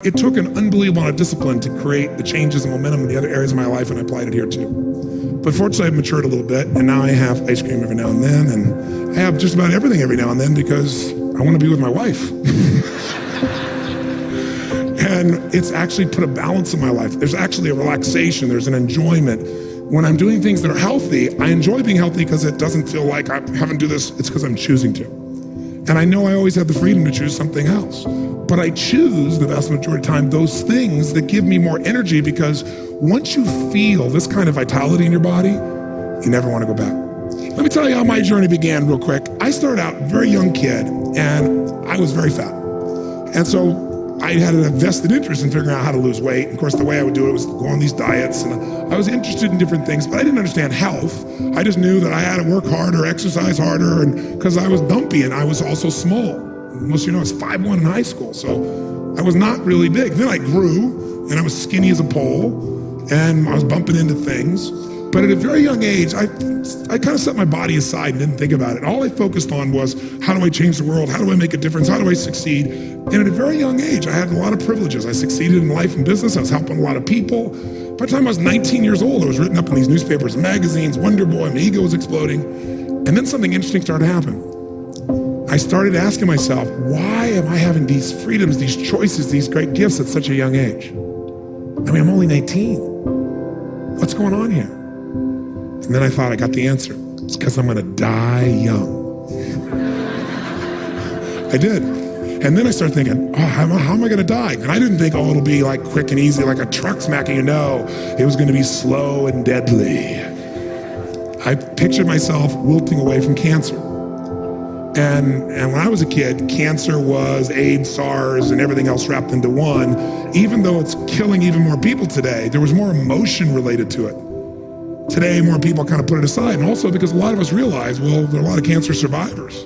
It took an unbelievable amount of discipline to create the changes and momentum in the other areas of my life, and I applied it here too. But fortunately, I've matured a little bit, and now I have ice cream every now and then, and I have just about everything every now and then because I want to be with my wife. And it's actually put a balance in my life. There's actually a relaxation, there's an enjoyment. When I'm doing things that are healthy, I enjoy being healthy because it doesn't feel like I haven't do this, it's because I'm choosing to. And I know I always have the freedom to choose something else. But I choose the vast majority of the time those things that give me more energy, because once you feel this kind of vitality in your body, you never want to go back. Let me tell you how my journey began real quick. I started out a very young kid and I was very fat. And so I had a vested interest in figuring out how to lose weight. And of course, the way I would do it was go on these diets, and I was interested in different things, but I didn't understand health. I just knew that I had to work harder, exercise harder, and because I was dumpy and I was also small. Most of you know I was 5'1" in high school, so I was not really big. Then I grew, and I was skinny as a pole, and I was bumping into things. But at a very young age, I kind of set my body aside and didn't think about it. All I focused on was, how do I change the world? How do I make a difference? How do I succeed? And at a very young age, I had a lot of privileges. I succeeded in life and business. I was helping a lot of people. By the time I was 19 years old, I was written up in these newspapers and magazines, Wonder Boy, my ego was exploding. And then something interesting started to happen. I started asking myself, why am I having these freedoms, these choices, these great gifts at such a young age? I mean, I'm only 19. What's going on here? And then I thought I got the answer. It's because I'm gonna die young. I did. And then I started thinking, oh, how am I gonna die? And I didn't think, oh, it'll be like quick and easy, like a truck smacking you. No, it was gonna be slow and deadly. I pictured myself wilting away from cancer. And when I was a kid, cancer was AIDS, SARS, and everything else wrapped into one. Even though it's killing even more people today, there was more emotion related to it. Today, more people kind of put it aside, and also because a lot of us realize, well, there are a lot of cancer survivors.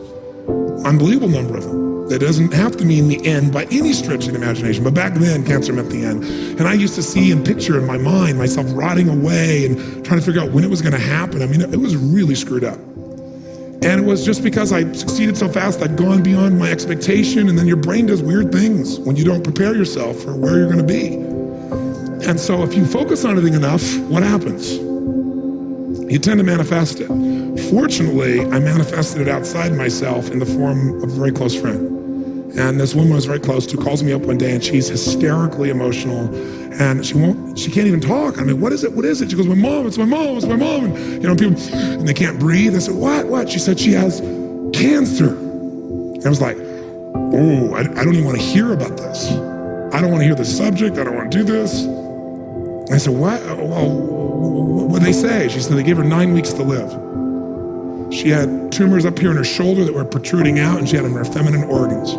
Unbelievable number of them. That doesn't have to mean the end by any stretch of the imagination, but back then, cancer meant the end. And I used to see and picture in my mind myself rotting away and trying to figure out when it was gonna happen. I mean, it was really screwed up. And it was just because I succeeded so fast, I'd gone beyond my expectation, and then your brain does weird things when you don't prepare yourself for where you're gonna be. And so if you focus on anything enough, what happens? You tend to manifest it. Fortunately, I manifested it outside myself in the form of a very close friend. And this woman I was very close to calls me up one day, and she's hysterically emotional, and she can't even talk. I mean, what is it? What is it? She goes, my mom, it's my mom, it's my mom. And, you know, people, and they can't breathe. I said, what? She said she has cancer. And I was like, oh, I don't even want to hear about this. I don't want to hear the subject. I don't want to do this. And I said, what? Well, what'd they say? She said they gave her 9 weeks to live. She had tumors up here in her shoulder that were protruding out, and she had them in her feminine organs.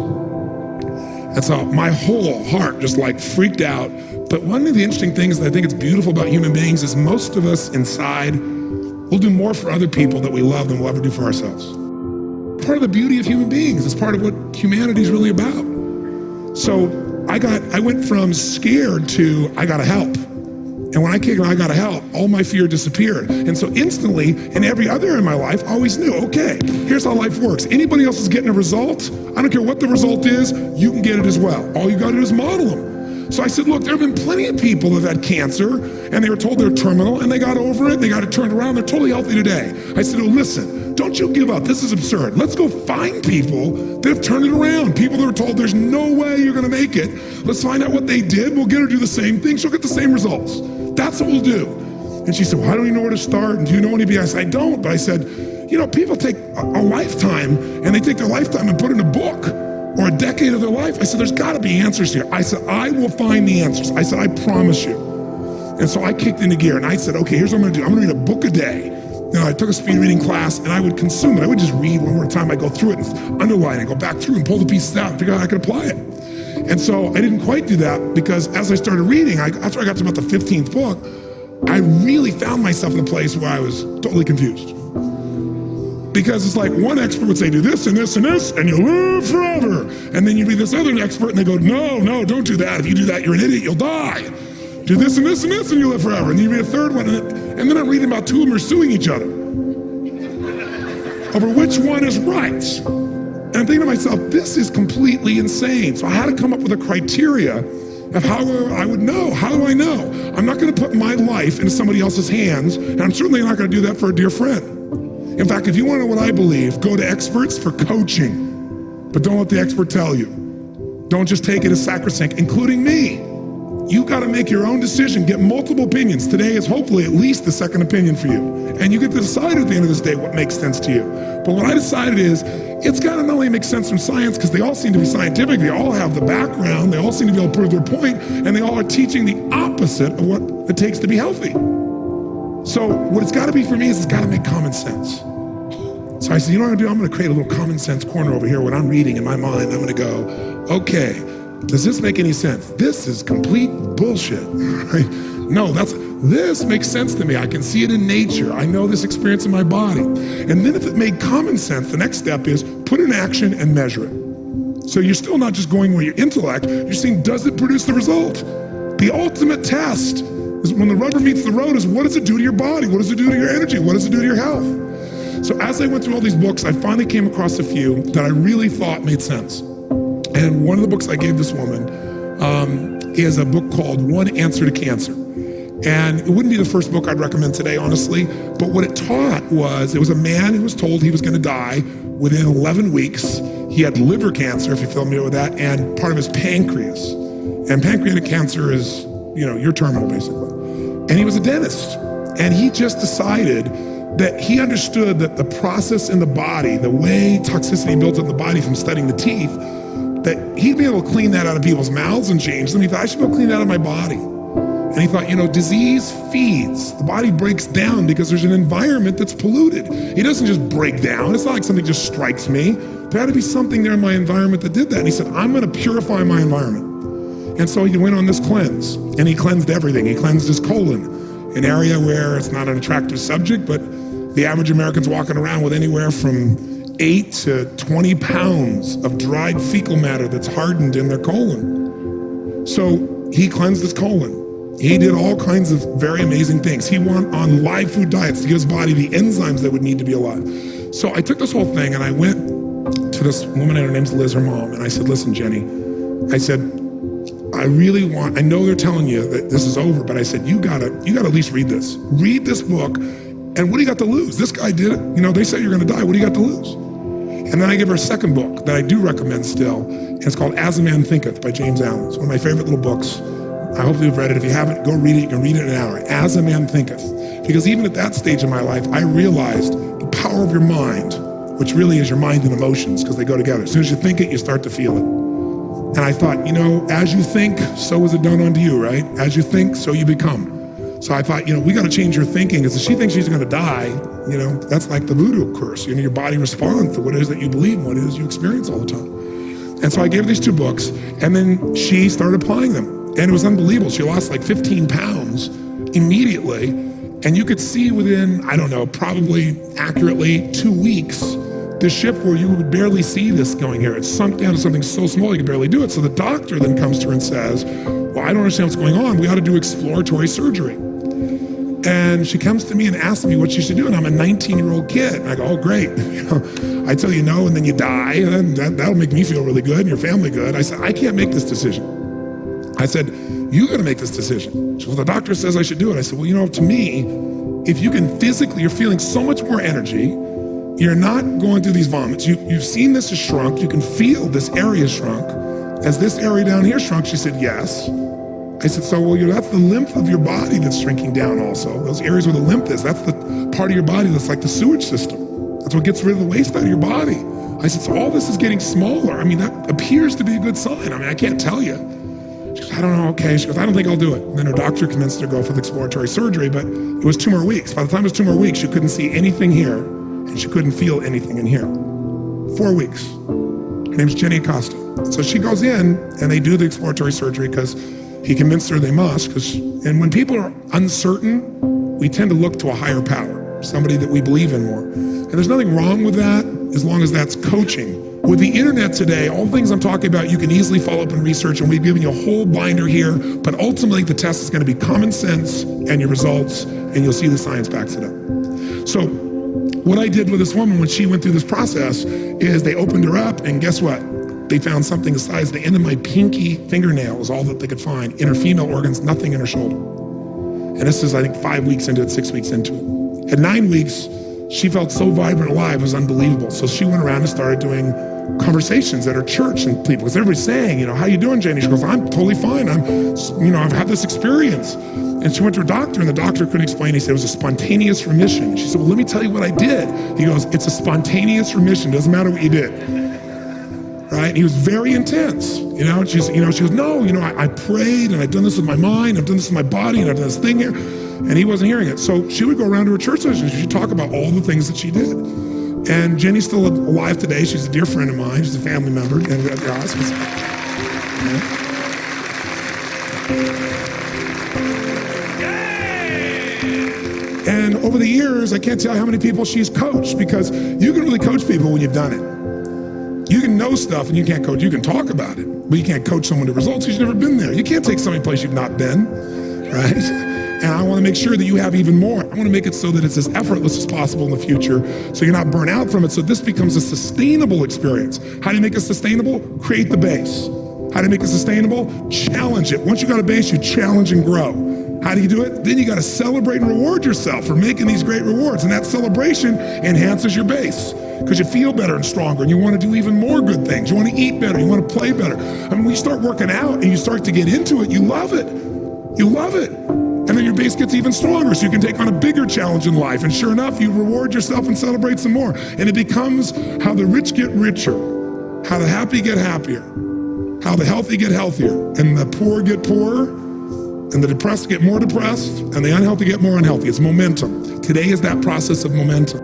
And so my whole heart just like freaked out. But one of the interesting things that I think is beautiful about human beings is most of us inside will do more for other people that we love than we'll ever do for ourselves. Part of the beauty of human beings is part of what humanity is really about. So I went from scared to I gotta help. And when I kicked I gotta help, all my fear disappeared. And so instantly, in every other area of my life, I always knew, okay, here's how life works. Anybody else is getting a result, I don't care what the result is, you can get it as well. All you gotta do is model them. So I said, look, there have been plenty of people that have had cancer, and they were told they're terminal, and they got over it, they got it turned around, they're totally healthy today. I said, oh, listen, don't you give up, this is absurd. Let's go find people that have turned it around, people that were told there's no way you're gonna make it. Let's find out what they did, we'll get her to do the same thing, she'll get the same results. That's what we'll do. And she said, well, I don't even know where to start, and do you know anybody? I said, I don't, but I said, you know, people take a lifetime, and they take their lifetime and put it in a book, or a decade of their life. I said, there's gotta be answers here. I said, I will find the answers. I said, I promise you. And so I kicked into gear, and I said, okay, here's what I'm gonna do. I'm gonna read a book a day. You know, I took a speed reading class, and I would consume it. I would just read one more time. I'd go through it and underline it, go back through and pull the pieces out and figure out how I could apply it. And so I didn't quite do that, because as I started reading, after I got to about the 15th book, I really found myself in a place where I was totally confused. Because it's like one expert would say, do this and this and this, and you'll live forever. And then you read this other expert, and they go, no, don't do that. If you do that, you're an idiot, you'll die. Do this and this and this, and you'll live forever. And then you read a third one, and then I'm reading about two of them are suing each other over which one is right. And I'm thinking to myself, this is completely insane. So I had to come up with a criteria of how I would know. How do I know? I'm not going to put my life into somebody else's hands, and I'm certainly not going to do that for a dear friend. In fact, if you want to know what I believe, go to experts for coaching, but don't let the expert tell you. Don't just take it as sacrosanct, including me. You got to make your own decision, get multiple opinions. Today is hopefully at least the second opinion for you. And you get to decide at the end of this day what makes sense to you. But what I decided is, it's got to not only make sense from science, because they all seem to be scientific, they all have the background, they all seem to be able to prove their point, and they all are teaching the opposite of what it takes to be healthy. So what it's got to be for me is it's got to make common sense. So I said, you know what I'm going to do? I'm going to create a little common sense corner over here. When I'm reading in my mind, I'm going to go, okay, does this make any sense? This is complete bullshit, right? No, this makes sense to me. I can see it in nature. I know this experience in my body. And then if it made common sense, the next step is put in action and measure it. So you're still not just going with your intellect, you're seeing, does it produce the result? The ultimate test is when the rubber meets the road is, what does it do to your body? What does it do to your energy? What does it do to your health? So as I went through all these books, I finally came across a few that I really thought made sense. And one of the books I gave this woman is a book called One Answer to Cancer. And it wouldn't be the first book I'd recommend today, honestly, but what it taught was, it was a man who was told he was going to die within 11 weeks. He had liver cancer, if you're familiar with that, and part of his pancreas. And pancreatic cancer is, you're terminal, basically. And he was a dentist. And he just decided that he understood that the process in the body, the way toxicity builds up in the body from studying the teeth, that he'd be able to clean that out of people's mouths and change them. He thought, I should be able to clean that out of my body. And he thought, disease feeds. The body breaks down because there's an environment that's polluted. It doesn't just break down. It's not like something just strikes me. There had to be something there in my environment that did that. And he said, I'm going to purify my environment. And so he went on this cleanse, and he cleansed everything. He cleansed his colon, an area where it's not an attractive subject, but the average American's walking around with anywhere from 8 to 20 pounds of dried fecal matter that's hardened in their colon. So he cleansed his colon. He did all kinds of very amazing things. He went on live food diets to give his body the enzymes that would need to be alive. So I took this whole thing and I went to this woman, and her name's Liz, her mom, and I said, listen, Jenny, I said, I know they're telling you that this is over, but I said, you gotta at least read this. Read this book, and what do you got to lose? This guy did it. They said you're gonna die. What do you got to lose? And then I give her a second book that I do recommend still, and it's called As a Man Thinketh by James Allen. It's one of my favorite little books. I hope you've read it. If you haven't, go read it. You can read it in an hour. As a Man Thinketh. Because even at that stage in my life, I realized the power of your mind, which really is your mind and emotions, because they go together. As soon as you think it, you start to feel it. And I thought, as you think, so is it done unto you, right? As you think, so you become. So I thought, we got to change her thinking, because if she thinks she's going to die, that's like the voodoo curse. Your body responds to what it is that you believe and what it is you experience all the time. And so I gave her these 2 books, and then she started applying them. And it was unbelievable. She lost like 15 pounds immediately. And you could see within, I don't know, probably accurately 2 weeks, the shift where you would barely see this going here. It sunk down to something so small you could barely do it. So the doctor then comes to her and says, well, I don't understand what's going on. We ought to do exploratory surgery. And she comes to me and asks me what she should do. And I'm a 19-year-old kid. And I go, oh, great. I tell you no, and then you die. And then that'll make me feel really good and your family good. I said, I can't make this decision. I said, you got to make this decision. She goes, well, the doctor says I should do it. I said, well, to me, if you can physically, you're feeling so much more energy. You're not going through these vomits. You've seen this has shrunk. You can feel this area shrunk. As this area down here shrunk, she said, yes. I said, so, well, that's the lymph of your body that's shrinking down also. Those areas where the lymph is, that's the part of your body that's like the sewage system. That's what gets rid of the waste out of your body. I said, so all this is getting smaller. That appears to be a good sign. I can't tell you. She goes, I don't know, okay. She goes, I don't think I'll do it. And then her doctor convinced her to go for the exploratory surgery, but it was 2 more weeks. By the time it was 2 more weeks, she couldn't see anything here, and she couldn't feel anything in here. 4 weeks. Her name's Jenny Acosta. So she goes in, and they do the exploratory surgery because he convinced her they must. And when people are uncertain, we tend to look to a higher power, somebody that we believe in more. And there's nothing wrong with that as long as that's coaching. With the internet today, all the things I'm talking about, you can easily follow up and research, and we've given you a whole binder here, but ultimately the test is going to be common sense and your results, and you'll see the science backs it up. So what I did with this woman when she went through this process is they opened her up, and guess what? they found something the size of the end of my pinky fingernail was all that they could find. In her female organs, nothing in her shoulder. And this is, I think, 5 weeks into it, 6 weeks into it. At 9 weeks, she felt so vibrant alive, it was unbelievable. So she went around and started doing conversations at her church and people, because everybody's saying, how you doing, Janie? She goes, I'm totally fine. I've had this experience. And she went to her doctor, and the doctor couldn't explain. He said it was a spontaneous remission. She said, well, let me tell you what I did. He goes, it's a spontaneous remission. Doesn't matter what you did. Right? And he was very intense. She goes, no, I prayed, and I've done this with my mind, I've done this with my body, and I've done this thing here. And he wasn't hearing it. So she would go around to her church sessions, and she'd talk about all the things that she did. And Jenny's still alive today. She's a dear friend of mine. She's a family member. And at the hospice. And over the years, I can't tell you how many people she's coached, because you can really coach people when you've done it. You can know stuff and you can't coach. You can talk about it, but you can't coach someone to results because you've never been there. You can't take somebody place you've not been, right? And I want to make sure that you have even more. I want to make it so that it's as effortless as possible in the future, so you're not burnt out from it, so this becomes a sustainable experience. How do you make it sustainable? Create the base. How do you make it sustainable? Challenge it. Once you got a base, you challenge and grow. How do you do it? Then you got to celebrate and reward yourself for making these great rewards, and that celebration enhances your base, because you feel better and stronger, and you want to do even more good things. You want to eat better. You want to play better. When you start working out and you start to get into it, you love it. You love it. And then your base gets even stronger, so you can take on a bigger challenge in life. And sure enough, you reward yourself and celebrate some more. And it becomes how the rich get richer, how the happy get happier, how the healthy get healthier, and the poor get poorer, and the depressed get more depressed, and the unhealthy get more unhealthy. It's momentum. Today is that process of momentum.